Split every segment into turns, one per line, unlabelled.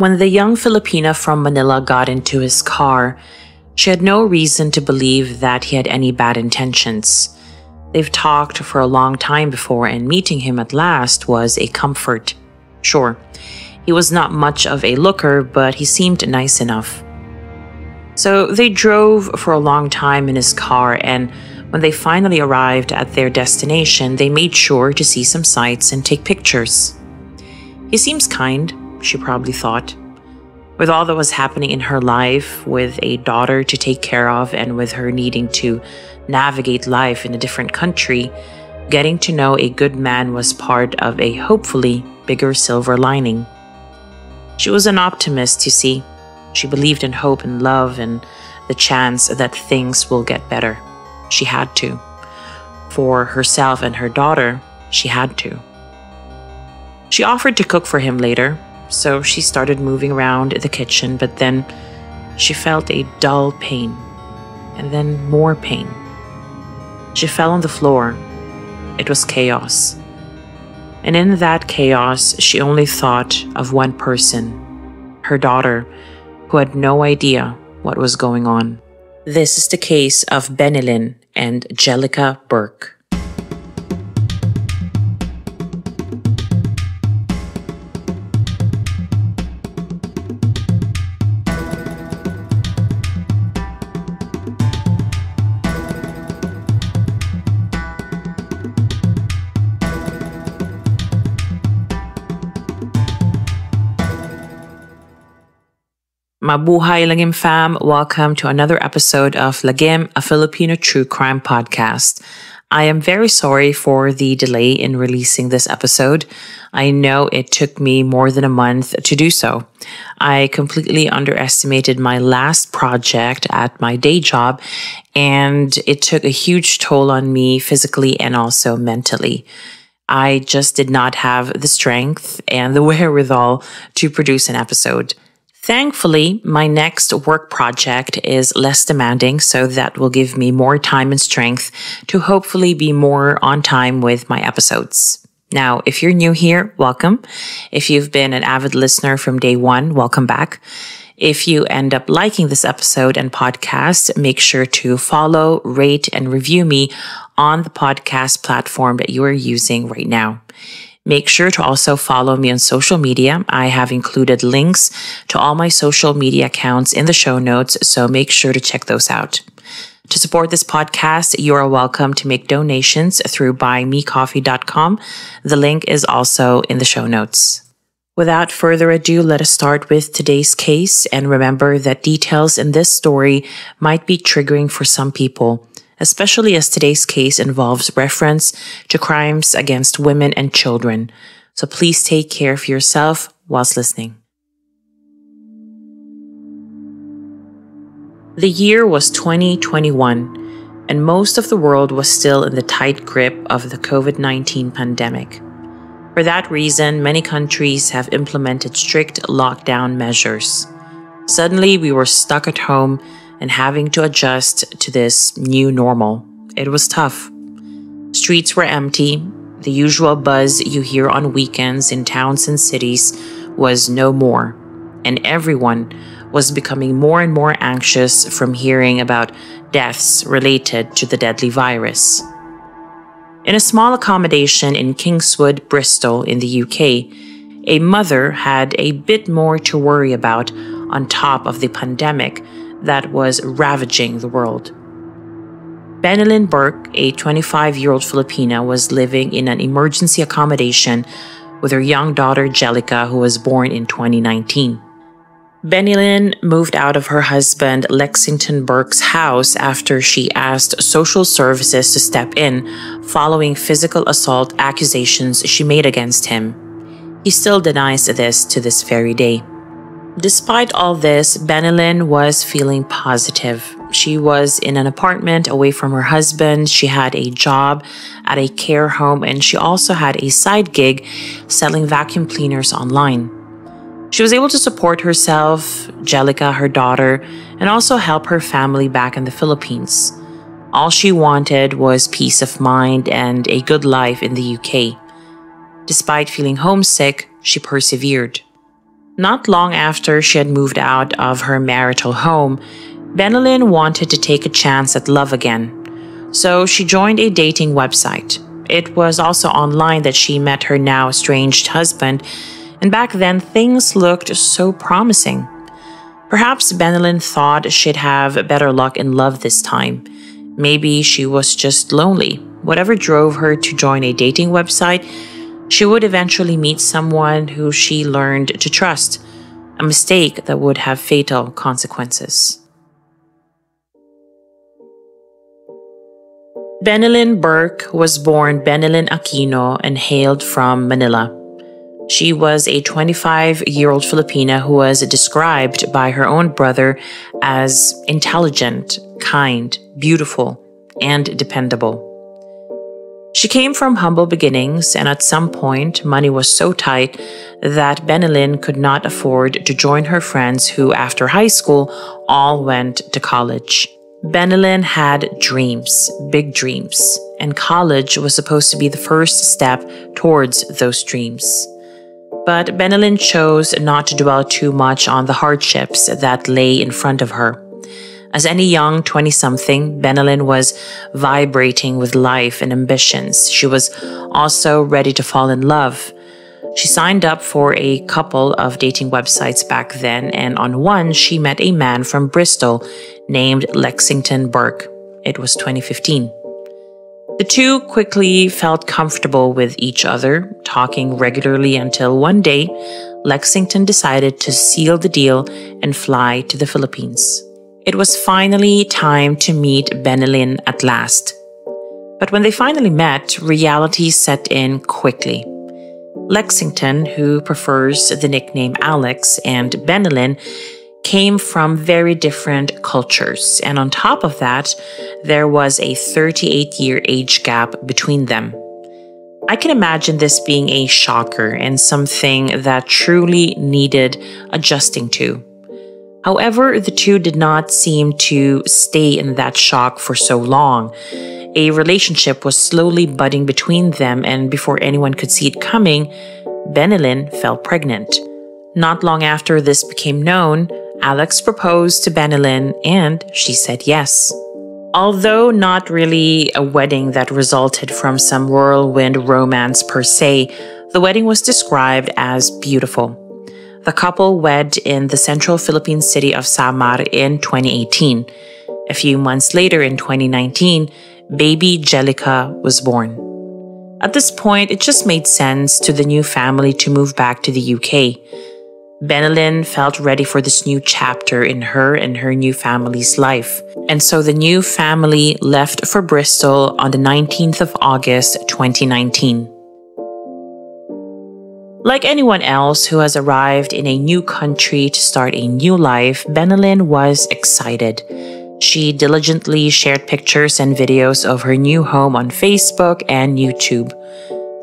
When the young Filipina from Manila got into his car, she had no reason to believe that he had any bad intentions. They've talked for a long time before, and meeting him at last was a comfort. Sure, he was not much of a looker, but he seemed nice enough. So they drove for a long time in his car, and when they finally arrived at their destination, they made sure to see some sights and take pictures. He seems kind, she probably thought. With all that was happening in her life, with a daughter to take care of, and with her needing to navigate life in a different country, getting to know a good man was part of a hopefully bigger silver lining. She was an optimist, you see. She believed in hope and love and the chance that things will get better. She had to. For herself and her daughter, she had to. She offered to cook for him later, so she started moving around the kitchen, but then she felt a dull pain, and then more pain. She fell on the floor. It was chaos. And in that chaos, she only thought of one person, her daughter, who had no idea what was going on. This is the case of Bennylyn and Jellica Burke. Mabuhay Lagim fam, welcome to another episode of Lagim, a Filipino true crime podcast. I am very sorry for the delay in releasing this episode. I know it took me more than a month to do so. I completely underestimated my last project at my day job, and it took a huge toll on me physically and also mentally. I just did not have the strength and the wherewithal to produce an episode. Thankfully, my next work project is less demanding, so that will give me more time and strength to hopefully be more on time with my episodes. Now, if you're new here, welcome. If you've been an avid listener from day one, welcome back. If you end up liking this episode and podcast, make sure to follow, rate, and review me on the podcast platform that you are using right now. Make sure to also follow me on social media. I have included links to all my social media accounts in the show notes, so make sure to check those out. To support this podcast, you are welcome to make donations through buymecoffee.com. The link is also in the show notes. Without further ado, let us start with today's case, and remember that details in this story might be triggering for some people, especially as today's case involves reference to crimes against women and children. So please take care of yourself whilst listening. The year was 2021, and most of the world was still in the tight grip of the COVID-19 pandemic. For that reason, many countries have implemented strict lockdown measures. Suddenly, we were stuck at home and having to adjust to this new normal. It was tough. Streets were empty. The usual buzz you hear on weekends in towns and cities was no more, and everyone was becoming more and more anxious from hearing about deaths related to the deadly virus. In a small accommodation in Kingswood, Bristol, in the UK, a mother had a bit more to worry about on top of the pandemic that was ravaging the world. Bennylyn Burke, a 25-year-old Filipina, was living in an emergency accommodation with her young daughter Jellica, who was born in 2019. Bennylyn moved out of her husband Lexington Burke's house after she asked social services to step in following physical assault accusations she made against him. He still denies this to this very day. Despite all this, Bennylyn was feeling positive. She was in an apartment away from her husband, she had a job at a care home, and she also had a side gig selling vacuum cleaners online. She was able to support herself, Jellica, her daughter, and also help her family back in the Philippines. All she wanted was peace of mind and a good life in the UK. Despite feeling homesick, she persevered. Not long after she had moved out of her marital home, Bennylyn wanted to take a chance at love again. So she joined a dating website. It was also online that she met her now estranged husband, and back then things looked so promising. Perhaps Bennylyn thought she'd have better luck in love this time. Maybe she was just lonely. Whatever drove her to join a dating website, she would eventually meet someone who she learned to trust, a mistake that would have fatal consequences. Bennylyn Burke was born Bennylyn Aquino and hailed from Manila. She was a 25-year-old Filipina who was described by her own brother as intelligent, kind, beautiful, and dependable. She came from humble beginnings, and at some point, money was so tight that Bennylyn could not afford to join her friends who, after high school, all went to college. Bennylyn had dreams, big dreams, and college was supposed to be the first step towards those dreams. But Bennylyn chose not to dwell too much on the hardships that lay in front of her. As any young 20-something, Bennylyn was vibrating with life and ambitions. She was also ready to fall in love. She signed up for a couple of dating websites back then, and on one, she met a man from Bristol named Lagim Burke. It was 2015. The two quickly felt comfortable with each other, talking regularly until one day, Lagim decided to seal the deal and fly to the Philippines. It was finally time to meet Bennylyn at last. But when they finally met, reality set in quickly. Lagim, who prefers the nickname Alex, and Bennylyn came from very different cultures. And on top of that, there was a 38-year age gap between them. I can imagine this being a shocker and something that truly needed adjusting to. However, the two did not seem to stay in that shock for so long. A relationship was slowly budding between them, and before anyone could see it coming, Bennylyn fell pregnant. Not long after this became known, Alex proposed to Bennylyn, and she said yes. Although not really a wedding that resulted from some whirlwind romance per se, the wedding was described as beautiful. The couple wed in the central Philippine city of Samar in 2018. A few months later, in 2019, baby Jellica was born. At this point, it just made sense to the new family to move back to the UK. Bennylyn felt ready for this new chapter in her and her new family's life. And so the new family left for Bristol on the 19th of August, 2019. Like anyone else who has arrived in a new country to start a new life, Bennylyn was excited. She diligently shared pictures and videos of her new home on Facebook and YouTube.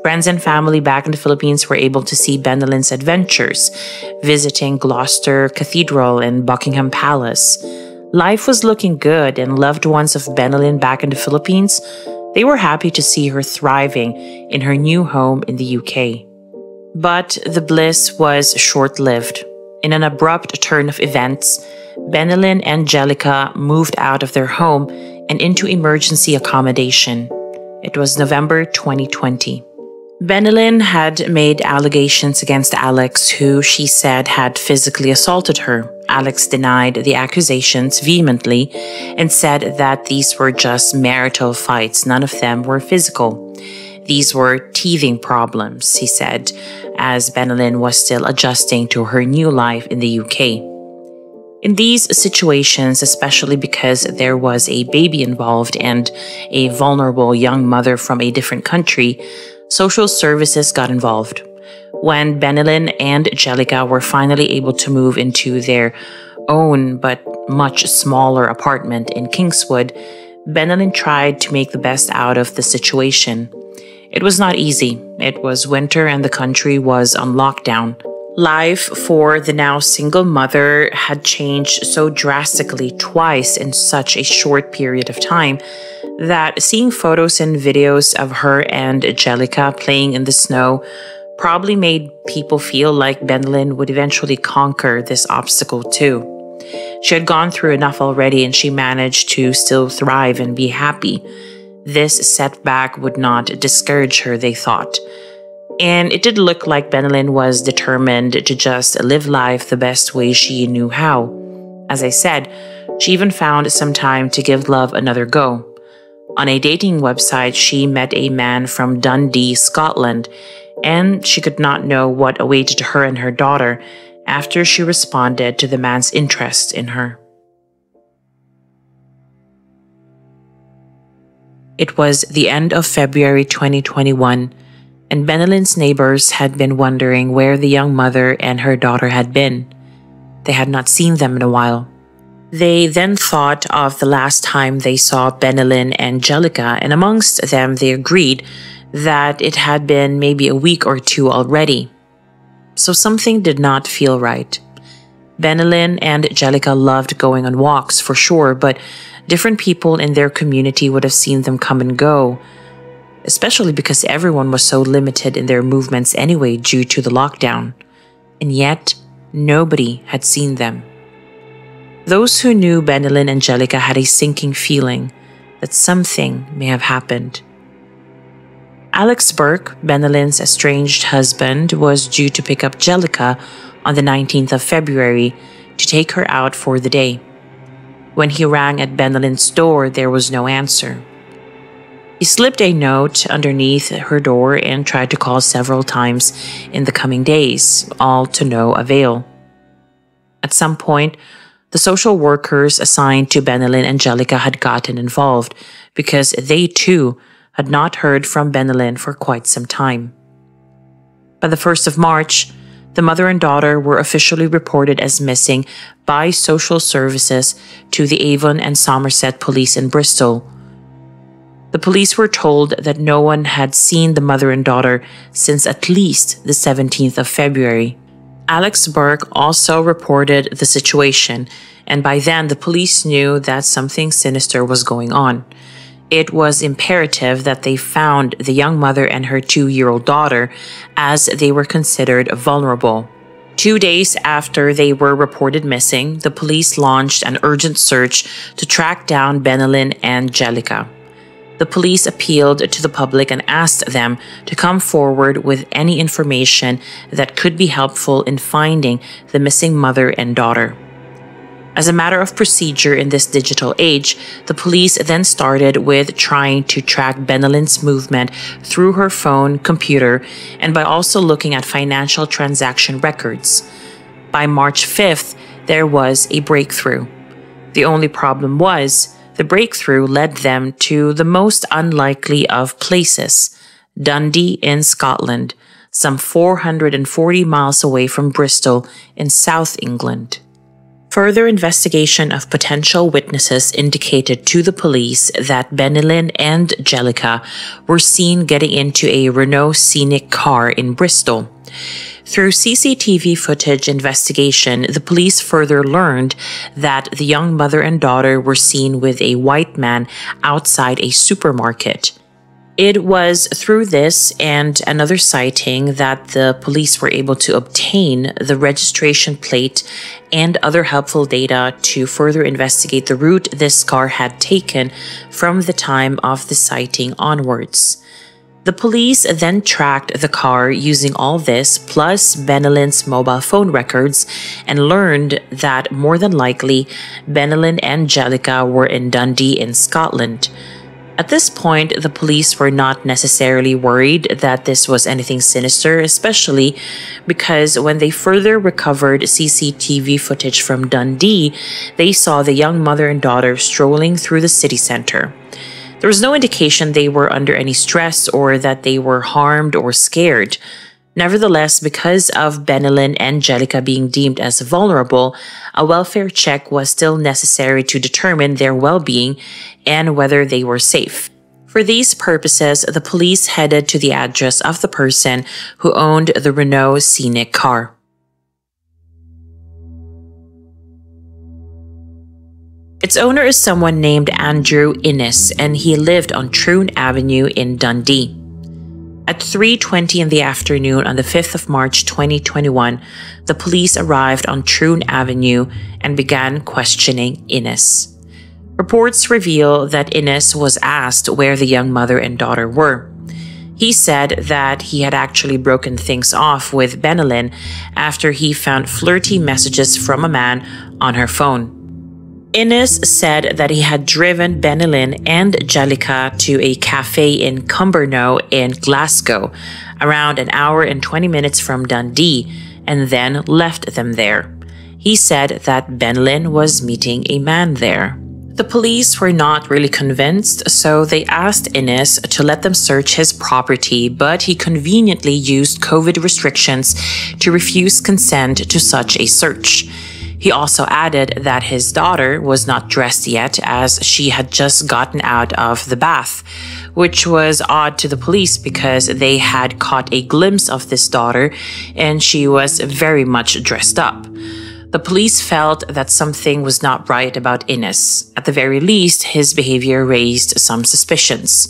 Friends and family back in the Philippines were able to see Bennylyn's adventures, visiting Gloucester Cathedral and Buckingham Palace. Life was looking good, and loved ones of Bennylyn back in the Philippines, they were happy to see her thriving in her new home in the UK. But the bliss was short-lived. In an abrupt turn of events, Bennylyn and Jellica moved out of their home and into emergency accommodation. It was November 2020. Bennylyn had made allegations against Alex, who she said had physically assaulted her. Alex denied the accusations vehemently and said that these were just marital fights. None of them were physical. These were teething problems, he said, as Bennylyn was still adjusting to her new life in the UK. In these situations, especially because there was a baby involved and a vulnerable young mother from a different country, social services got involved. When Bennylyn and Jellica were finally able to move into their own but much smaller apartment in Kingswood, Bennylyn tried to make the best out of the situation. It was not easy. It was winter and the country was on lockdown. Life for the now single mother had changed so drastically twice in such a short period of time that seeing photos and videos of her and Jellica playing in the snow probably made people feel like Bennylyn would eventually conquer this obstacle too. She had gone through enough already and she managed to still thrive and be happy. This setback would not discourage her, they thought. And it did look like Bennylyn was determined to just live life the best way she knew how. As I said, she even found some time to give love another go. On a dating website, she met a man from Dundee, Scotland, and she could not know what awaited her and her daughter after she responded to the man's interest in her. It was the end of February 2021, and Bennylyn's neighbors had been wondering where the young mother and her daughter had been. They had not seen them in a while. They then thought of the last time they saw Bennylyn and Jellica, and amongst them they agreed that it had been maybe a week or two already. So something did not feel right. Bennylyn and Jellica loved going on walks for sure, but different people in their community would have seen them come and go, especially because everyone was so limited in their movements anyway due to the lockdown. And yet, nobody had seen them. Those who knew Bennylyn and Jellica had a sinking feeling that something may have happened. Alex Burke, Bennylyn's estranged husband, was due to pick up Jellica on the 19th of February to take her out for the day. When he rang at Bennylyn's door, there was no answer. He slipped a note underneath her door and tried to call several times in the coming days, all to no avail. At some point, the social workers assigned to Bennylyn and Jellica had gotten involved because they too had not heard from Bennylyn for quite some time. By the 1st of March, the mother and daughter were officially reported as missing by social services to the Avon and Somerset police in Bristol. The police were told that no one had seen the mother and daughter since at least the 17th of February. Alex Burke also reported the situation, and by then the police knew that something sinister was going on. It was imperative that they found the young mother and her 2-year-old daughter, as they were considered vulnerable. 2 days after they were reported missing, the police launched an urgent search to track down Bennylyn and Jellica. The police appealed to the public and asked them to come forward with any information that could be helpful in finding the missing mother and daughter. As a matter of procedure in this digital age, the police then started with trying to track Bennylyn's movement through her phone, computer, and by also looking at financial transaction records. By March 5th, there was a breakthrough. The only problem was, the breakthrough led them to the most unlikely of places, Dundee in Scotland, some 440 miles away from Bristol in South England. Further investigation of potential witnesses indicated to the police that Bennylyn and Jellica were seen getting into a Renault Scenic car in Bristol. Through CCTV footage investigation, the police further learned that the young mother and daughter were seen with a white man outside a supermarket. It was through this and another sighting that the police were able to obtain the registration plate and other helpful data to further investigate the route this car had taken from the time of the sighting onwards. The police then tracked the car using all this plus Bennylyn's mobile phone records and learned that more than likely Bennylyn and Jellica were in Dundee in Scotland. At this point, the police were not necessarily worried that this was anything sinister, especially because when they further recovered CCTV footage from Dundee, they saw the young mother and daughter strolling through the city center. There was no indication they were under any stress or that they were harmed or scared. Nevertheless, because of Bennylyn and Jellica being deemed as vulnerable, a welfare check was still necessary to determine their well-being and whether they were safe. For these purposes, the police headed to the address of the person who owned the Renault Scenic car. Its owner is someone named Andrew Innes, and he lived on Troon Avenue in Dundee. At 3:20 in the afternoon on the 5th of March 2021, the police arrived on Troon Avenue and began questioning Ines. Reports reveal that Ines was asked where the young mother and daughter were. He said that he had actually broken things off with Bennylyn after he found flirty messages from a man on her phone. Ines said that he had driven Bennylyn and Jellica to a cafe in Cumbernauld in Glasgow, around an hour and 20 minutes from Dundee, and then left them there. He said that Bennylyn was meeting a man there. The police were not really convinced, so they asked Ines to let them search his property, but he conveniently used COVID restrictions to refuse consent to such a search. He also added that his daughter was not dressed yet, as she had just gotten out of the bath, which was odd to the police because they had caught a glimpse of this daughter and she was very much dressed up. The police felt that something was not right about Ines. At the very least, his behavior raised some suspicions.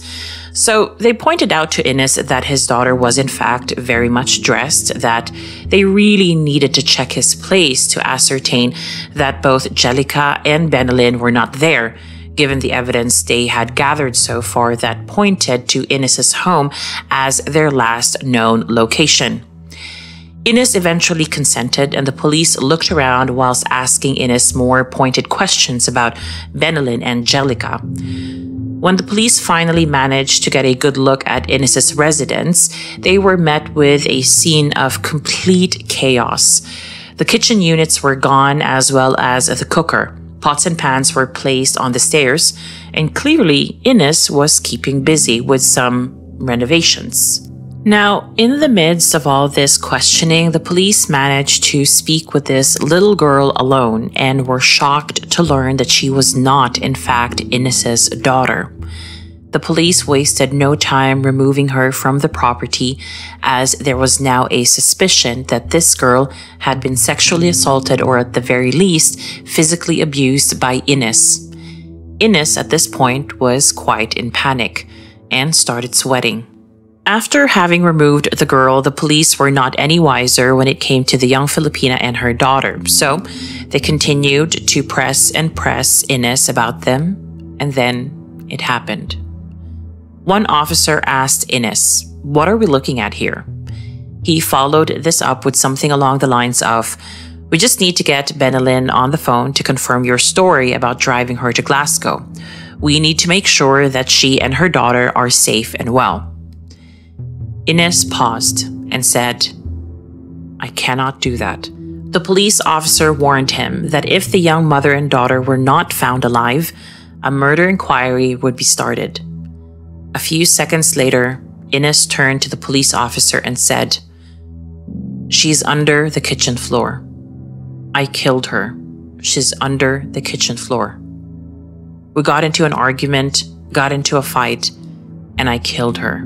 So they pointed out to Ines that his daughter was in fact very much dressed, that they really needed to check his place to ascertain that both Jellica and Bennylyn were not there, given the evidence they had gathered so far that pointed to Ines's home as their last known location. Ines eventually consented, and the police looked around whilst asking Ines more pointed questions about Bennylyn and Jellica. When the police finally managed to get a good look at Ines's residence, they were met with a scene of complete chaos. The kitchen units were gone, as well as the cooker. Pots and pans were placed on the stairs, and clearly Ines was keeping busy with some renovations. Now, in the midst of all this questioning, the police managed to speak with this little girl alone and were shocked to learn that she was not, in fact, Ines's daughter. The police wasted no time removing her from the property, as there was now a suspicion that this girl had been sexually assaulted or at the very least physically abused by Ines. Ines at this point was quite in panic and started sweating. After having removed the girl, the police were not any wiser when it came to the young Filipina and her daughter, so they continued to press Ines about them, and then it happened. One officer asked Ines, "What are we looking at here?" He followed this up with something along the lines of, "We just need to get Bennylyn on the phone to confirm your story about driving her to Glasgow. We need to make sure that she and her daughter are safe and well." Ines paused and said, "I cannot do that." The police officer warned him that if the young mother and daughter were not found alive, a murder inquiry would be started. A few seconds later, Ines turned to the police officer and said, "She's under the kitchen floor. I killed her. She's under the kitchen floor. We got into an argument, got into a fight, and I killed her."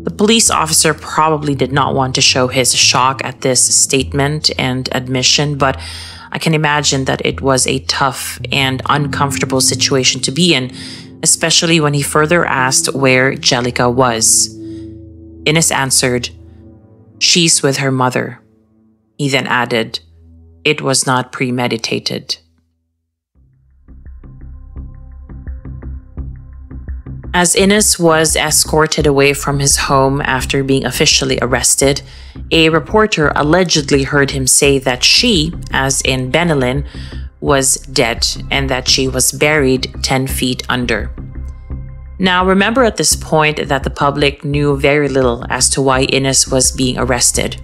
The police officer probably did not want to show his shock at this statement and admission, but I can imagine that it was a tough and uncomfortable situation to be in, especially when he further asked where Jellica was. Ines answered, "She's with her mother." He then added, "It was not premeditated." As Ines was escorted away from his home after being officially arrested, a reporter allegedly heard him say that she, as in Bennylyn, was dead and that she was buried 10 feet under. Now, remember at this point that the public knew very little as to why Ines was being arrested.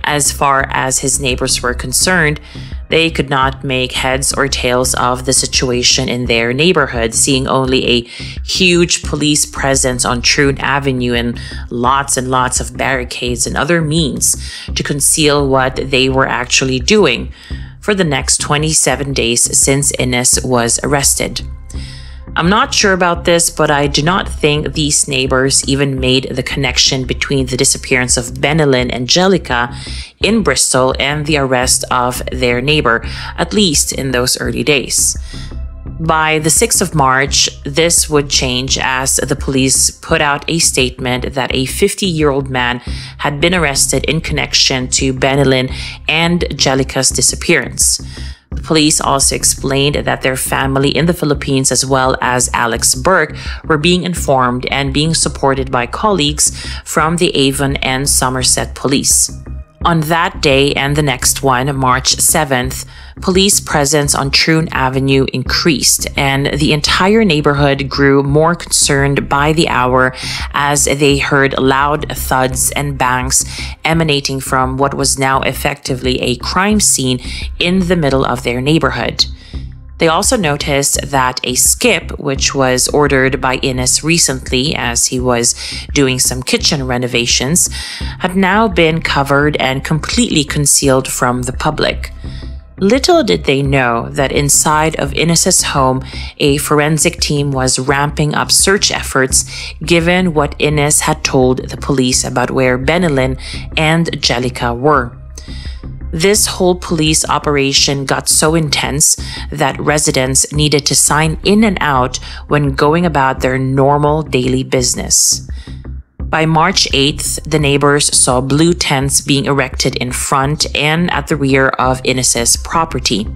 As far as his neighbors were concerned, they could not make heads or tails of the situation in their neighborhood, seeing only a huge police presence on Troon Avenue and lots of barricades and other means to conceal what they were actually doing for the next 27 days since Ines was arrested. I'm not sure about this, but I do not think these neighbors even made the connection between the disappearance of Bennylyn and Jellica in Bristol and the arrest of their neighbor, at least in those early days. By the 6th of March, this would change as the police put out a statement that a 50-year-old man had been arrested in connection to Bennylyn and Jellica's disappearance. The police also explained that their family in the Philippines, as well as Alex Burke, were being informed and being supported by colleagues from the Avon and Somerset police. On that day and the next one, March 7th, police presence on Troon Avenue increased, and the entire neighborhood grew more concerned by the hour as they heard loud thuds and bangs emanating from what was now effectively a crime scene in the middle of their neighborhood. They also noticed that a skip, which was ordered by Ines recently as he was doing some kitchen renovations, had now been covered and completely concealed from the public. Little did they know that inside of Ines's home, a forensic team was ramping up search efforts given what Ines had told the police about where Bennylyn and Jellica were. This whole police operation got so intense that residents needed to sign in and out when going about their normal daily business. By March 8th, the neighbors saw blue tents being erected in front and at the rear of Ines's property.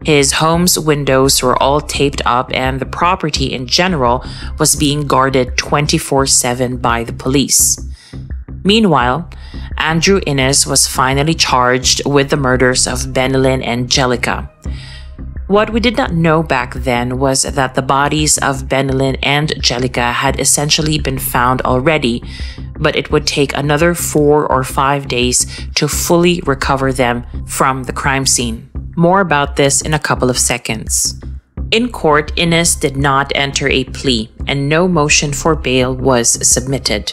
His home's windows were all taped up, and the property in general was being guarded 24/7 by the police. Meanwhile, Andrew Ines was finally charged with the murders of Bennylyn and Jellica. What we did not know back then was that the bodies of Bennylyn and Jellica had essentially been found already, but it would take another 4 or 5 days to fully recover them from the crime scene. More about this in a couple of seconds. In court, Ines did not enter a plea, and no motion for bail was submitted.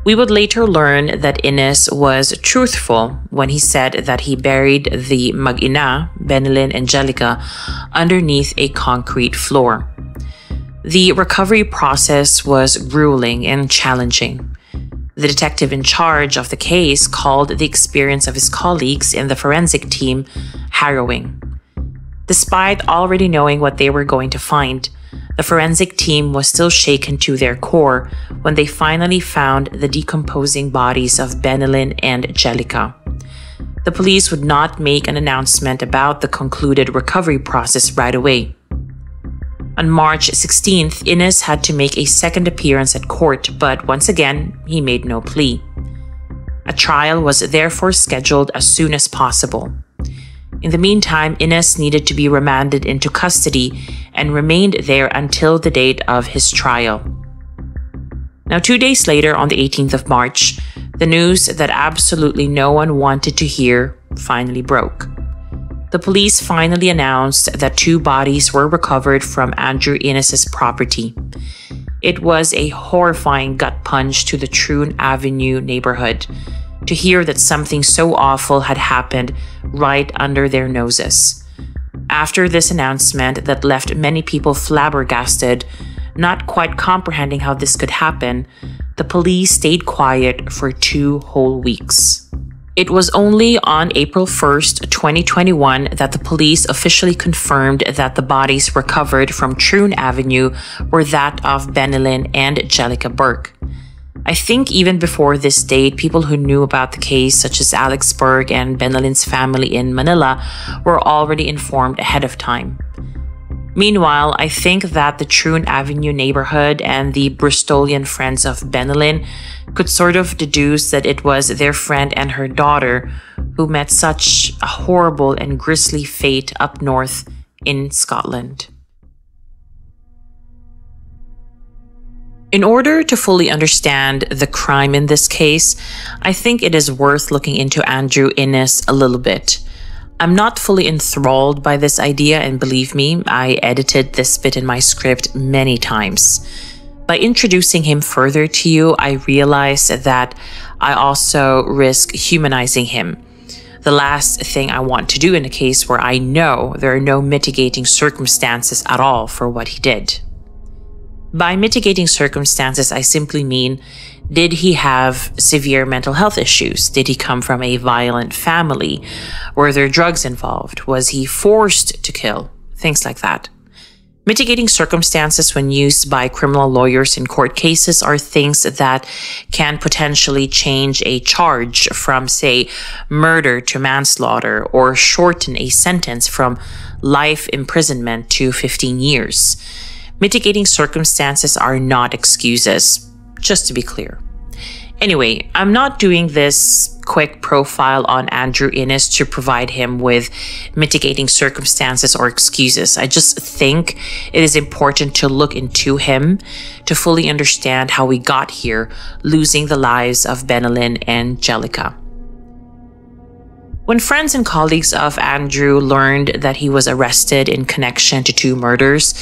We would later learn that Ines was truthful when he said that he buried the mag-ina, Bennylyn and Jellica, underneath a concrete floor. The recovery process was grueling and challenging. The detective in charge of the case called the experience of his colleagues in the forensic team harrowing. Despite already knowing what they were going to find, the forensic team was still shaken to their core when they finally found the decomposing bodies of Bennylyn and Jellica. The police would not make an announcement about the concluded recovery process right away. On March 16th, Ines had to make a second appearance at court, but once again, he made no plea. A trial was therefore scheduled as soon as possible. In the meantime, Ines needed to be remanded into custody and remained there until the date of his trial. Now, 2 days later, on the 18th of March, the news that absolutely no one wanted to hear finally broke. The police finally announced that 2 bodies were recovered from Andrew Ines's property. It was a horrifying gut punch to the Troon Avenue neighborhood to hear that something so awful had happened right under their noses. After this announcement that left many people flabbergasted, not quite comprehending how this could happen, the police stayed quiet for 2 whole weeks. It was only on April 1st, 2021 that the police officially confirmed that the bodies recovered from Troon Avenue were that of Bennylyn and Jellica Burke. I think even before this date, people who knew about the case, such as Alex Burke and Bennylyn's family in Manila, were already informed ahead of time. Meanwhile, I think that the Troon Avenue neighborhood and the Bristolian friends of Bennylyn could sort of deduce that it was their friend and her daughter who met such a horrible and grisly fate up north in Scotland. In order to fully understand the crime in this case, I think it is worth looking into Andrew Ines a little bit. I'm not fully enthralled by this idea, and believe me, I edited this bit in my script many times. By introducing him further to you, I realized that I also risk humanizing him. The last thing I want to do in a case where I know there are no mitigating circumstances at all for what he did. By mitigating circumstances, I simply mean, did he have severe mental health issues? Did he come from a violent family? Were there drugs involved? Was he forced to kill? Things like that. Mitigating circumstances when used by criminal lawyers in court cases are things that can potentially change a charge from, say, murder to manslaughter, or shorten a sentence from life imprisonment to 15 years. Mitigating circumstances are not excuses, just to be clear. Anyway, I'm not doing this quick profile on Andrew Innes to provide him with mitigating circumstances or excuses. I just think it is important to look into him to fully understand how we got here, losing the lives of Bennylyn and Jellica. When friends and colleagues of Andrew learned that he was arrested in connection to 2 murders,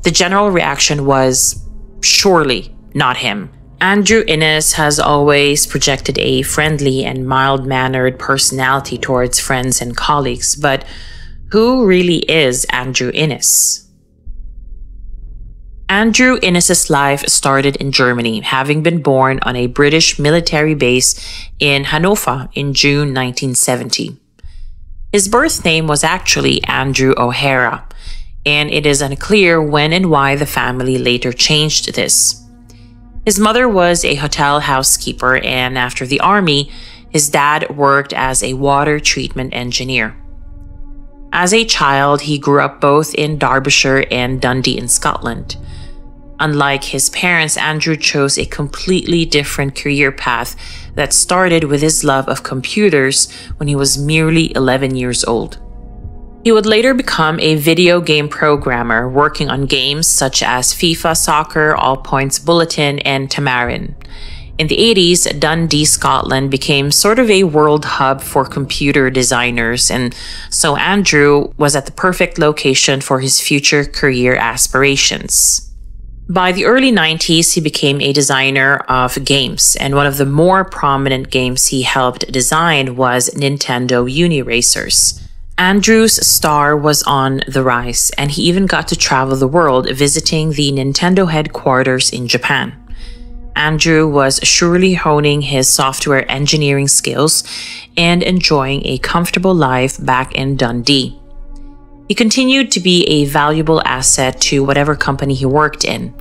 the general reaction was, surely not him. Andrew Innes has always projected a friendly and mild-mannered personality towards friends and colleagues, but who really is Andrew Innes? Andrew Innes' life started in Germany, having been born on a British military base in Hanover in June 1970. His birth name was actually Andrew O'Hara, and it is unclear when and why the family later changed this. His mother was a hotel housekeeper, and after the army, his dad worked as a water treatment engineer. As a child, he grew up both in Derbyshire and Dundee in Scotland. Unlike his parents, Andrew chose a completely different career path that started with his love of computers when he was merely 11 years old. He would later become a video game programmer, working on games such as FIFA Soccer, All Points Bulletin, and Tamarin. In the 80s, Dundee, Scotland became sort of a world hub for computer designers, and so Andrew was at the perfect location for his future career aspirations. By the early 90s, he became a designer of games, and one of the more prominent games he helped design was Nintendo Uniracers. Andrew's star was on the rise, and he even got to travel the world visiting the Nintendo headquarters in Japan. Andrew was surely honing his software engineering skills and enjoying a comfortable life back in Dundee. He continued to be a valuable asset to whatever company he worked in.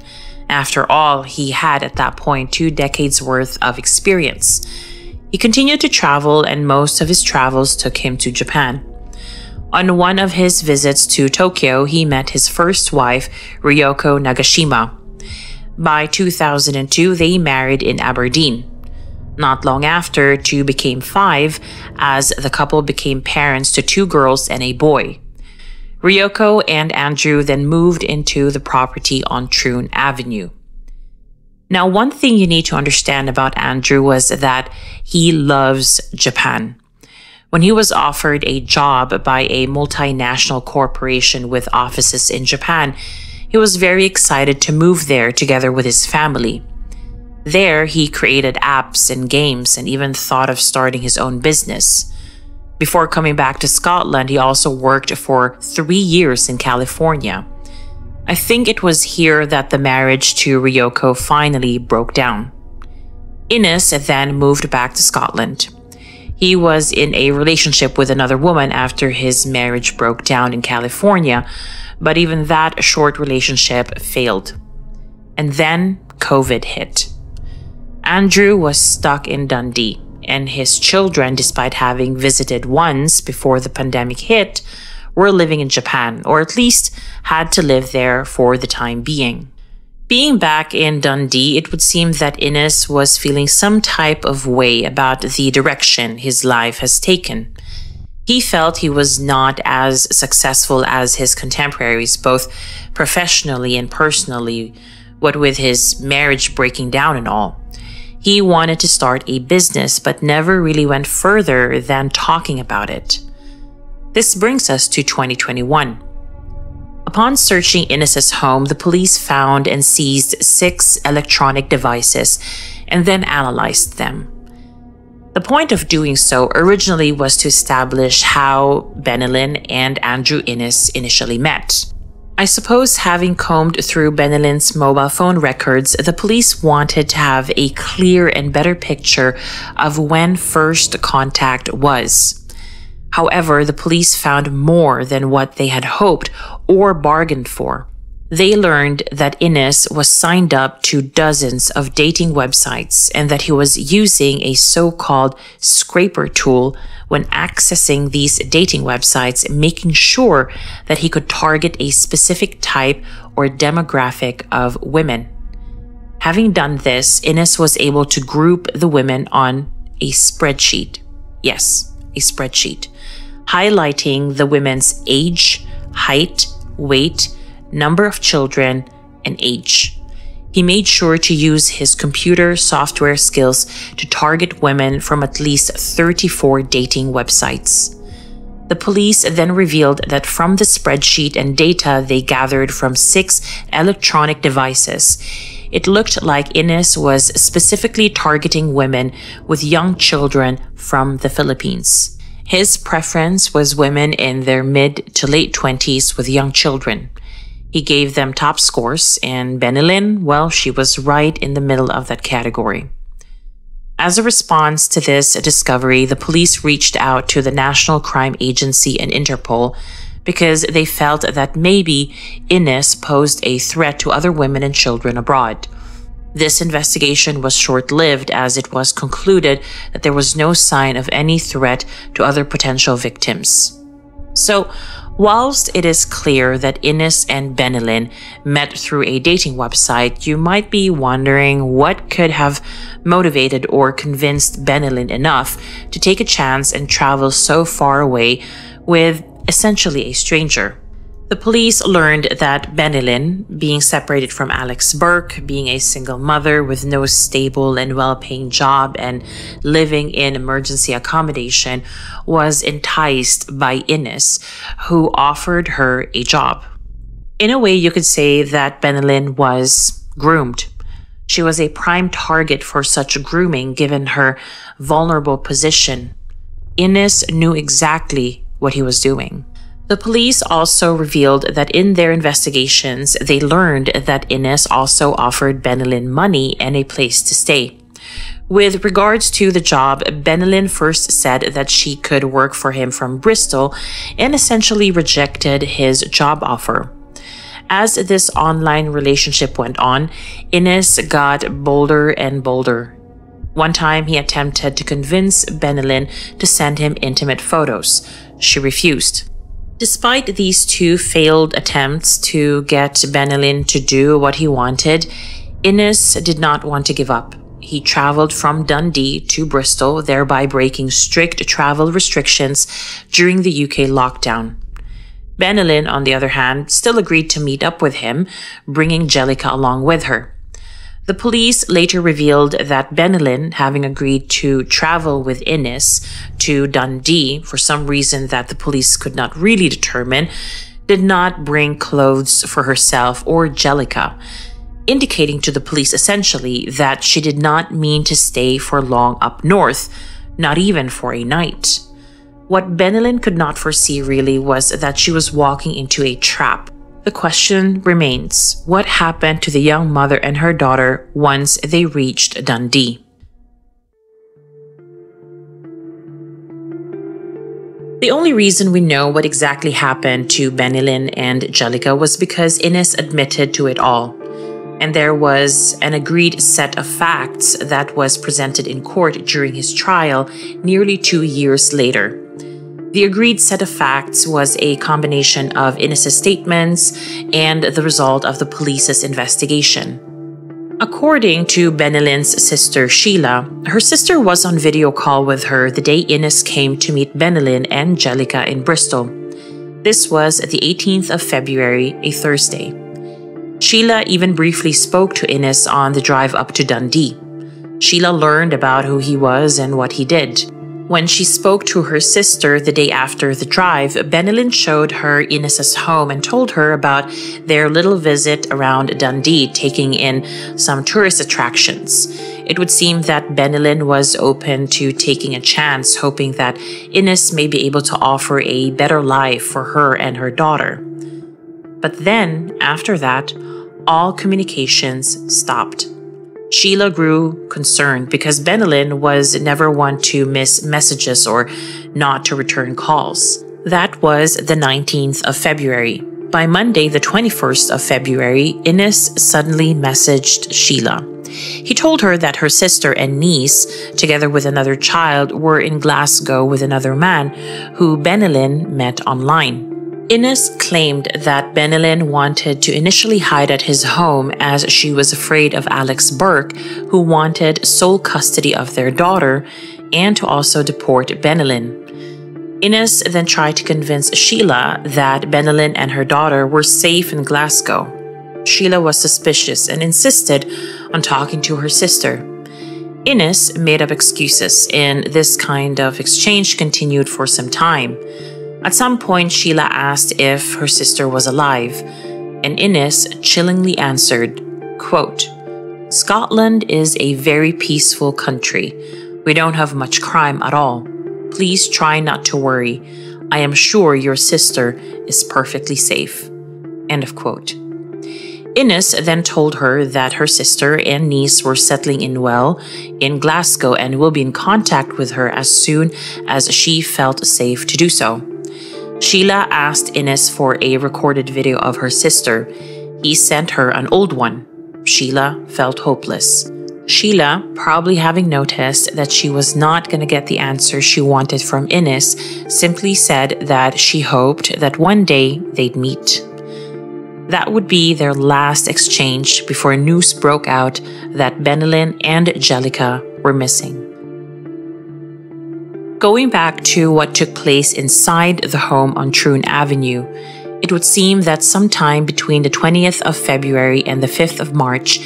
After all, he had at that point 2 decades worth of experience. He continued to travel, and most of his travels took him to Japan. On one of his visits to Tokyo, he met his first wife, Ryoko Nagashima. By 2002, they married in Aberdeen. Not long after, 2 became 5, as the couple became parents to 2 girls and a boy. Ryoko and Andrew then moved into the property on Troon Avenue. Now, one thing you need to understand about Andrew was that he loves Japan. When he was offered a job by a multinational corporation with offices in Japan, he was very excited to move there together with his family. There, he created apps and games and even thought of starting his own business. Before coming back to Scotland, he also worked for 3 years in California. I think it was here that the marriage to Ryoko finally broke down. Innes then moved back to Scotland. He was in a relationship with another woman after his marriage broke down in California, but even that short relationship failed. And then COVID hit. Andrew was stuck in Dundee, and his children, despite having visited once before the pandemic hit, were living in Japan, or at least had to live there for the time being. Being back in Dundee, it would seem that Innes was feeling some type of way about the direction his life has taken. He felt he was not as successful as his contemporaries, both professionally and personally, what with his marriage breaking down and all. He wanted to start a business, but never really went further than talking about it. This brings us to 2021. Upon searching Innes' home, the police found and seized 6 electronic devices and then analyzed them. The point of doing so originally was to establish how Bennylyn and Andrew Innes initially met. I suppose having combed through Bennylyn's mobile phone records, the police wanted to have a clear and better picture of when first contact was. However, the police found more than what they had hoped or bargained for. They learned that Innes was signed up to dozens of dating websites and that he was using a so-called scraper tool when accessing these dating websites, making sure that he could target a specific type or demographic of women. Having done this, Innes was able to group the women on a spreadsheet. Yes, a spreadsheet, highlighting the women's age, height, weight, number of children, and age. He made sure to use his computer software skills to target women from at least 34 dating websites. The police then revealed that from the spreadsheet and data they gathered from 6 electronic devices, it looked like Innes was specifically targeting women with young children from the Philippines. His preference was women in their mid to late 20s with young children. He gave them top scores, and Bennylyn, well, she was right in the middle of that category. As a response to this discovery, the police reached out to the National Crime Agency and Interpol because they felt that maybe Innes posed a threat to other women and children abroad. This investigation was short-lived as it was concluded that there was no sign of any threat to other potential victims. So, whilst it is clear that Innes and Bennylyn met through a dating website, you might be wondering what could have motivated or convinced Bennylyn enough to take a chance and travel so far away with essentially a stranger. The police learned that Bennylyn, being separated from Alex Burke, being a single mother with no stable and well-paying job and living in emergency accommodation, was enticed by Innes, who offered her a job. In a way, you could say that Bennylyn was groomed. She was a prime target for such grooming given her vulnerable position. Innes knew exactly what he was doing. The police also revealed that in their investigations, they learned that Innes also offered Bennylyn money and a place to stay. With regards to the job, Bennylyn first said that she could work for him from Bristol and essentially rejected his job offer. As this online relationship went on, Innes got bolder and bolder. One time, he attempted to convince Bennylyn to send him intimate photos. She refused. Despite these 2 failed attempts to get Bennylyn to do what he wanted, Innes did not want to give up. He traveled from Dundee to Bristol, thereby breaking strict travel restrictions during the UK lockdown. Bennylyn, on the other hand, still agreed to meet up with him, bringing Jellica along with her. The police later revealed that Bennylyn, having agreed to travel with Innes to Dundee for some reason that the police could not really determine, did not bring clothes for herself or Jellica, indicating to the police essentially that she did not mean to stay for long up north, not even for a night. What Bennylyn could not foresee really was that she was walking into a trap. The question remains, what happened to the young mother and her daughter once they reached Dundee? The only reason we know what exactly happened to Bennylyn and Jellica was because Innes admitted to it all. And there was an agreed set of facts that was presented in court during his trial nearly 2 years later. The agreed set of facts was a combination of Innes' statements and the result of the police's investigation. According to Bennylyn's sister Sheila, her sister was on video call with her the day Innes came to meet Bennylyn and Jellica in Bristol. This was the 18th of February, a Thursday. Sheila even briefly spoke to Innes on the drive up to Dundee. Sheila learned about who he was and what he did. When she spoke to her sister the day after the drive, Bennylyn showed her Innes' home and told her about their little visit around Dundee, taking in some tourist attractions. It would seem that Bennylyn was open to taking a chance, hoping that Innes may be able to offer a better life for her and her daughter. But then, after that, all communications stopped. Sheila grew concerned because Bennylyn was never one to miss messages or not to return calls. That was the 19th of February. By Monday, the 21st of February, Ines suddenly messaged Sheila. He told her that her sister and niece, together with another child, were in Glasgow with another man who Bennylyn met online. Ines claimed that Bennylyn wanted to initially hide at his home as she was afraid of Alex Burke, who wanted sole custody of their daughter, and to also deport Bennylyn. Ines then tried to convince Sheila that Bennylyn and her daughter were safe in Glasgow. Sheila was suspicious and insisted on talking to her sister. Ines made up excuses, and this kind of exchange continued for some time. At some point, Sheila asked if her sister was alive, and Ines chillingly answered, quote, "Scotland is a very peaceful country. We don't have much crime at all. Please try not to worry. I am sure your sister is perfectly safe." End of quote. Ines then told her that her sister and niece were settling in well in Glasgow and will be in contact with her as soon as she felt safe to do so. Sheila asked Ines for a recorded video of her sister. He sent her an old one. Sheila felt hopeless. Sheila, probably having noticed that she was not going to get the answer she wanted from Ines, simply said that she hoped that one day they'd meet. That would be their last exchange before news broke out that Bennylyn and Jellica were missing. Going back to what took place inside the home on Troon Avenue, it would seem that sometime between the 20th of February and the 5th of March,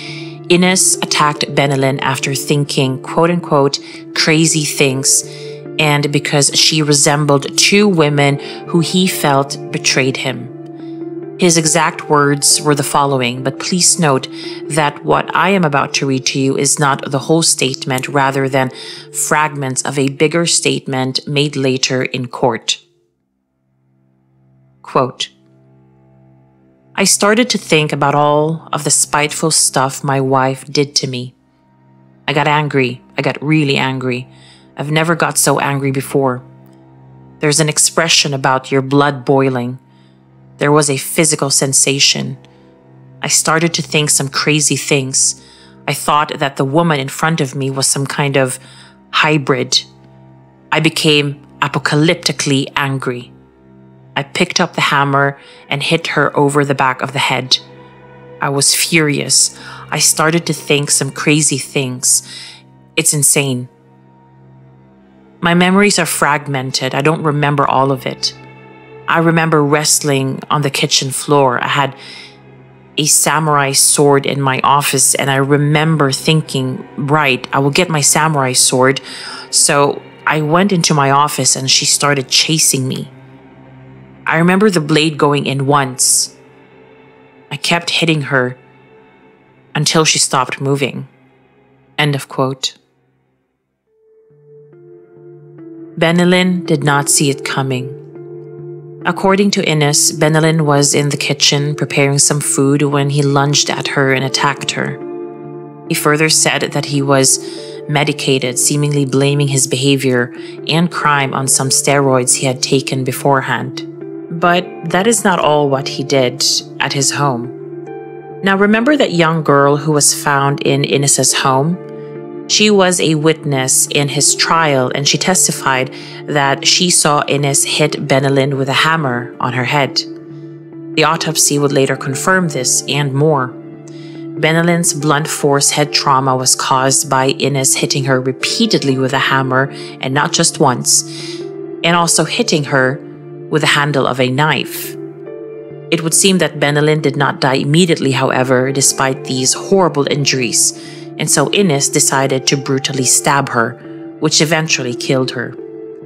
Ines attacked Bennylyn after thinking, quote-unquote, crazy things, and because she resembled two women who he felt betrayed him. His exact words were the following, but please note that what I am about to read to you is not the whole statement, rather than fragments of a bigger statement made later in court. Quote, "I started to think about all of the spiteful stuff my wife did to me. I got angry. I got really angry. I've never got so angry before. There's an expression about your blood boiling. There was a physical sensation. I started to think some crazy things. I thought that the woman in front of me was some kind of hybrid. I became apocalyptically angry. I picked up the hammer and hit her over the back of the head. I was furious. I started to think some crazy things. It's insane. My memories are fragmented. I don't remember all of it. I remember wrestling on the kitchen floor. I had a samurai sword in my office, and I remember thinking, right, I will get my samurai sword. So I went into my office and she started chasing me. I remember the blade going in once. I kept hitting her until she stopped moving." End of quote. Bennylyn did not see it coming. According to Ines, Bennylyn was in the kitchen preparing some food when he lunged at her and attacked her. He further said that he was medicated, seemingly blaming his behavior and crime on some steroids he had taken beforehand. But that is not all what he did at his home. Now remember that young girl who was found in Ines's home? She was a witness in his trial, and she testified that she saw Ines hit Bennylyn with a hammer on her head. The autopsy would later confirm this and more. Bennylyn's blunt force head trauma was caused by Ines hitting her repeatedly with a hammer, and not just once, and also hitting her with the handle of a knife. It would seem that Bennylyn did not die immediately, however, despite these horrible injuries, and so Ines decided to brutally stab her, which eventually killed her.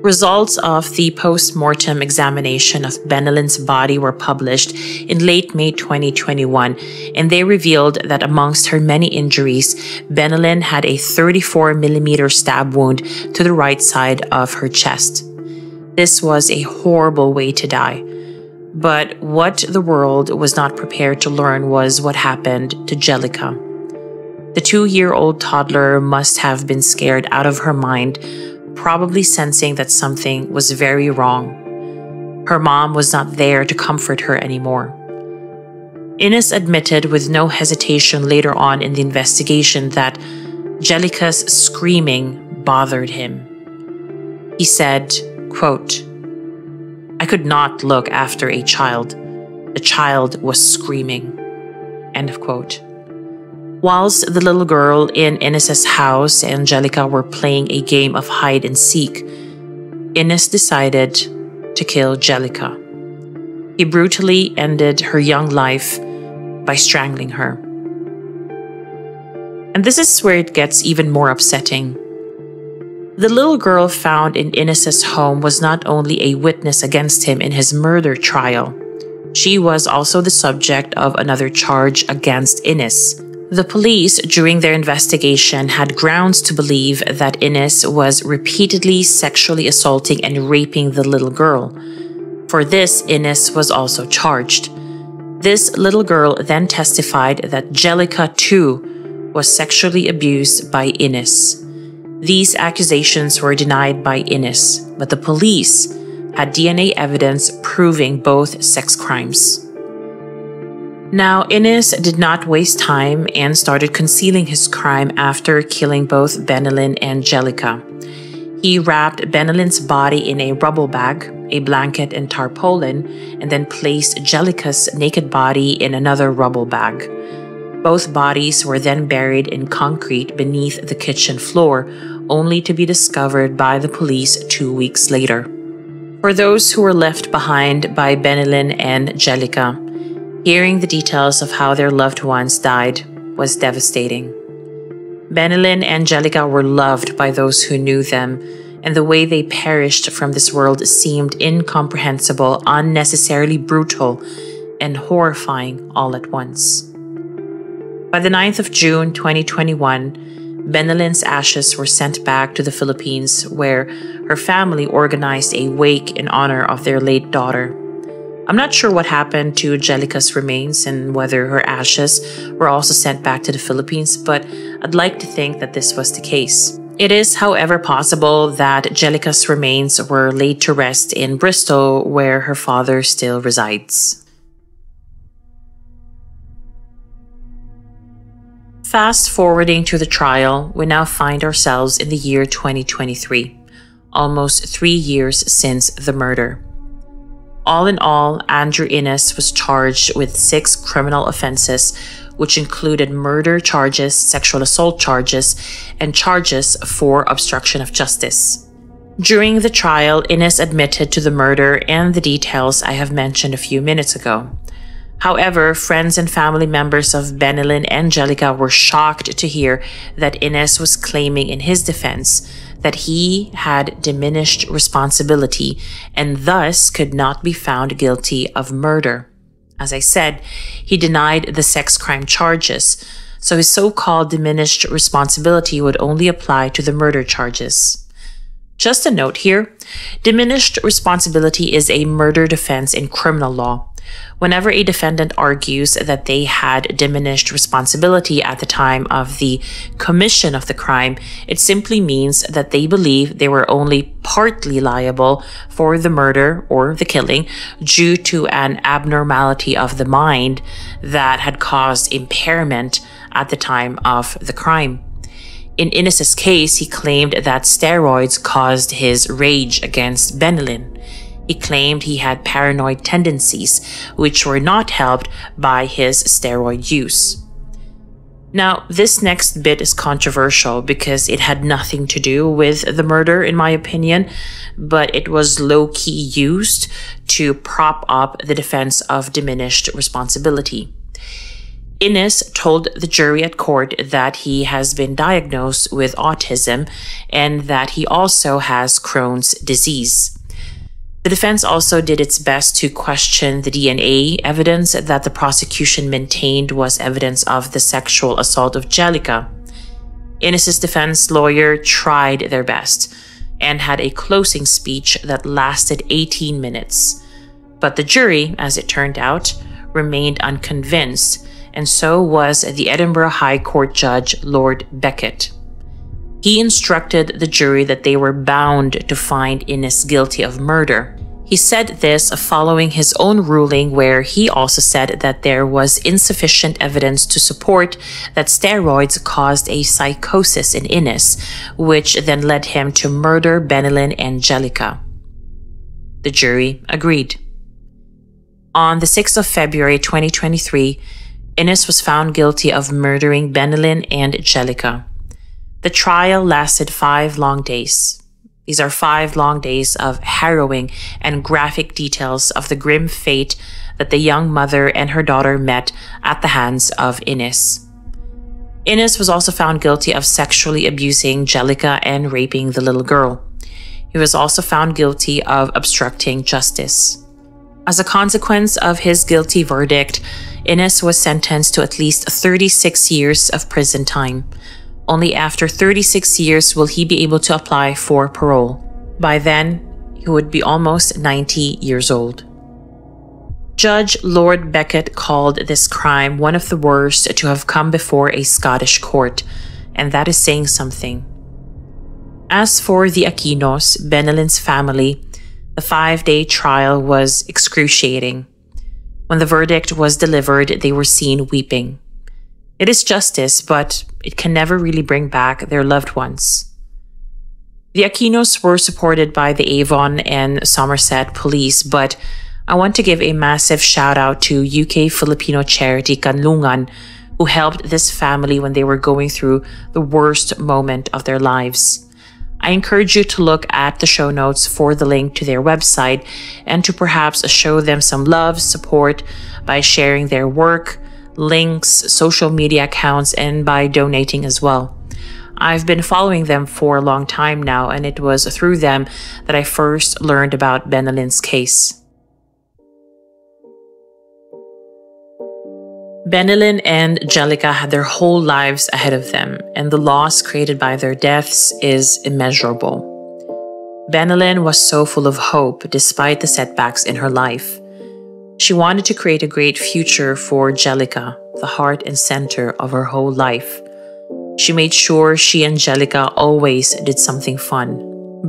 Results of the post-mortem examination of Bennylyn's body were published in late May 2021, and they revealed that amongst her many injuries, Bennylyn had a 34mm stab wound to the right side of her chest. This was a horrible way to die. But what the world was not prepared to learn was what happened to Jellica. The 2-year-old toddler must have been scared out of her mind, probably sensing that something was very wrong. Her mom was not there to comfort her anymore. Innes admitted with no hesitation later on in the investigation that Jellica's screaming bothered him. He said, quote, "I could not look after a child. The child was screaming." End of quote. Whilst the little girl in Innes's house and Jellica were playing a game of hide and seek, Innes decided to kill Jellica. He brutally ended her young life by strangling her. And this is where it gets even more upsetting. The little girl found in Innes's home was not only a witness against him in his murder trial, she was also the subject of another charge against Innes. The police, during their investigation, had grounds to believe that Innes was repeatedly sexually assaulting and raping the little girl. For this, Innes was also charged. This little girl then testified that Jellica too was sexually abused by Innes. These accusations were denied by Innes, but the police had DNA evidence proving both sex crimes. Now, Innes did not waste time and started concealing his crime after killing both Bennylyn and Jellica. He wrapped Bennylyn's body in a rubble bag, a blanket, and tarpaulin, and then placed Jellica's naked body in another rubble bag. Both bodies were then buried in concrete beneath the kitchen floor, only to be discovered by the police 2 weeks later. For those who were left behind by Bennylyn and Jellica, hearing the details of how their loved ones died was devastating. Bennylyn and Jellica were loved by those who knew them, and the way they perished from this world seemed incomprehensible, unnecessarily brutal, and horrifying all at once. By the 9th of June 2021, Bennylyn's ashes were sent back to the Philippines, where her family organized a wake in honor of their late daughter. I'm not sure what happened to Jellica's remains and whether her ashes were also sent back to the Philippines, but I'd like to think that this was the case. It is, however, possible that Jellica's remains were laid to rest in Bristol, where her father still resides. Fast forwarding to the trial, we now find ourselves in the year 2023, almost 3 years since the murder. All in all, Andrew Innes was charged with 6 criminal offenses, which included murder charges, sexual assault charges, and charges for obstruction of justice. During the trial, Innes admitted to the murder and the details I have mentioned a few minutes ago. However, friends and family members of Bennylyn and Jellica were shocked to hear that Innes was claiming in his defense that he had diminished responsibility and thus could not be found guilty of murder. As I said, he denied the sex crime charges, so his so-called diminished responsibility would only apply to the murder charges. Just a note here, diminished responsibility is a murder defense in criminal law. Whenever a defendant argues that they had diminished responsibility at the time of the commission of the crime, it simply means that they believe they were only partly liable for the murder or the killing due to an abnormality of the mind that had caused impairment at the time of the crime. In Innes's case, he claimed that steroids caused his rage against Bennylyn. He claimed he had paranoid tendencies, which were not helped by his steroid use. Now, this next bit is controversial because it had nothing to do with the murder, in my opinion, but it was low-key used to prop up the defense of diminished responsibility. Innes told the jury at court that he has been diagnosed with autism and that he also has Crohn's disease. The defense also did its best to question the DNA evidence that the prosecution maintained was evidence of the sexual assault of Jellica. Innes's defense lawyer tried their best and had a closing speech that lasted 18 minutes. But the jury, as it turned out, remained unconvinced, and so was the Edinburgh High Court judge, Lord Beckett. He instructed the jury that they were bound to find Innes guilty of murder. He said this following his own ruling, where he also said that there was insufficient evidence to support that steroids caused a psychosis in Innes, which then led him to murder Bennylyn and Jellica. The jury agreed. On the 6th of February 2023, Innes was found guilty of murdering Bennylyn and Jellica. The trial lasted 5 long days. These are 5 long days of harrowing and graphic details of the grim fate that the young mother and her daughter met at the hands of Innes. Innes was also found guilty of sexually abusing Jellica and raping the little girl. He was also found guilty of obstructing justice. As a consequence of his guilty verdict, Innes was sentenced to at least 36 years of prison time. Only after 36 years will he be able to apply for parole. By then, he would be almost 90 years old. Judge Lord Beckett called this crime one of the worst to have come before a Scottish court, and that is saying something. As for the Aquinos, Bennylyn's family, the 5-day trial was excruciating. When the verdict was delivered, they were seen weeping. It is justice, but it can never really bring back their loved ones. The Aquinos were supported by the Avon and Somerset police, but I want to give a massive shout out to UK Filipino charity Kanlungan, who helped this family when they were going through the worst moment of their lives. I encourage you to look at the show notes for the link to their website and to perhaps show them some love, support by sharing their work, links, social media accounts, and by donating as well. I've been following them for a long time now, and it was through them that I first learned about Bennylyn's case. Bennylyn and Jellica had their whole lives ahead of them, and the loss created by their deaths is immeasurable. Bennylyn was so full of hope despite the setbacks in her life. She wanted to create a great future for Jellica, the heart and center of her whole life. She made sure she and Jellica always did something fun.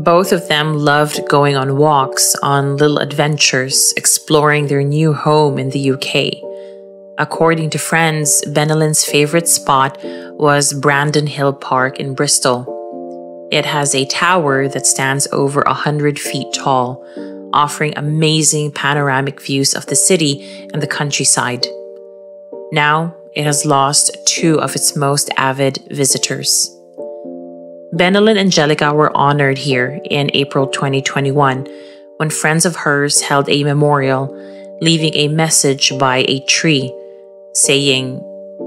Both of them loved going on walks, on little adventures, exploring their new home in the UK. According to friends, Bennylyn's favorite spot was Brandon Hill Park in Bristol. It has a tower that stands over 100 feet tall, offering amazing panoramic views of the city and the countryside. Now, it has lost 2 of its most avid visitors. Bennylyn and Jellica were honored here in April 2021 when friends of hers held a memorial, leaving a message by a tree saying,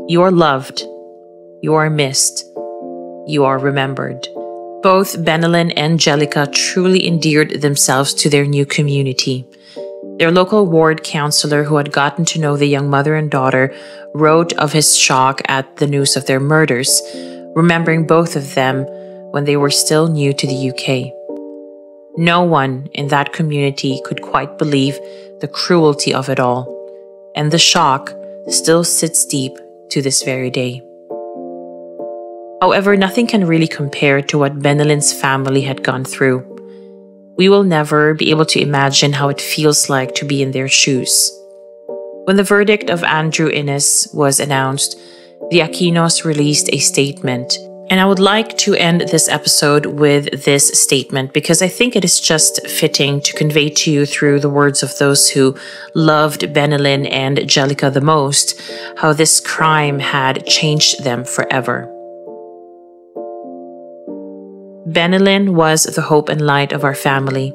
"You are loved, you are missed, you are remembered." Both Bennylyn and Jellica truly endeared themselves to their new community. Their local ward councillor, who had gotten to know the young mother and daughter, wrote of his shock at the news of their murders, remembering both of them when they were still new to the UK. No one in that community could quite believe the cruelty of it all, and the shock still sits deep to this very day. However, nothing can really compare to what Bennylyn's family had gone through. We will never be able to imagine how it feels like to be in their shoes. When the verdict of Andrew Innes was announced, the Aquinos released a statement. And I would like to end this episode with this statement because I think it is just fitting to convey to you through the words of those who loved Bennylyn and Jellica the most, how this crime had changed them forever. Bennylyn was the hope and light of our family.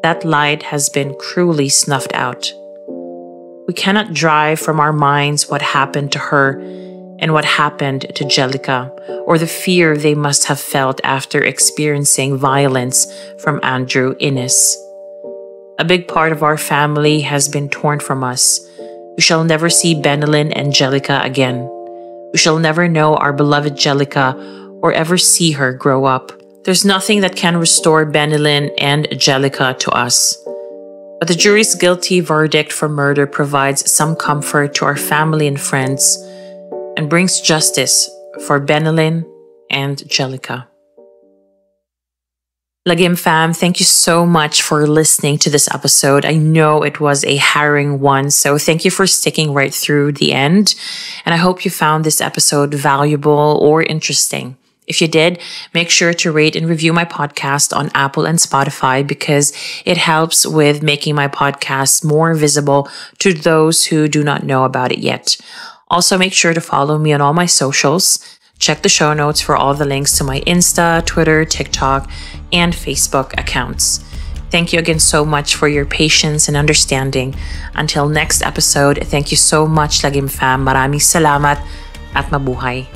That light has been cruelly snuffed out. We cannot drive from our minds what happened to her and what happened to Jellica, or the fear they must have felt after experiencing violence from Andrew Innes. A big part of our family has been torn from us. We shall never see Bennylyn and Jellica again. We shall never know our beloved Jellica or ever see her grow up. There's nothing that can restore Bennylyn and Jellica to us. But the jury's guilty verdict for murder provides some comfort to our family and friends and brings justice for Bennylyn and Jellica. Lagim fam, thank you so much for listening to this episode. I know it was a harrowing one, so thank you for sticking right through the end. And I hope you found this episode valuable or interesting. If you did, make sure to rate and review my podcast on Apple and Spotify because it helps with making my podcast more visible to those who do not know about it yet. Also, make sure to follow me on all my socials. Check the show notes for all the links to my Insta, Twitter, TikTok, and Facebook accounts. Thank you again so much for your patience and understanding. Until next episode, thank you so much, Lagim fam. Maraming salamat at mabuhay.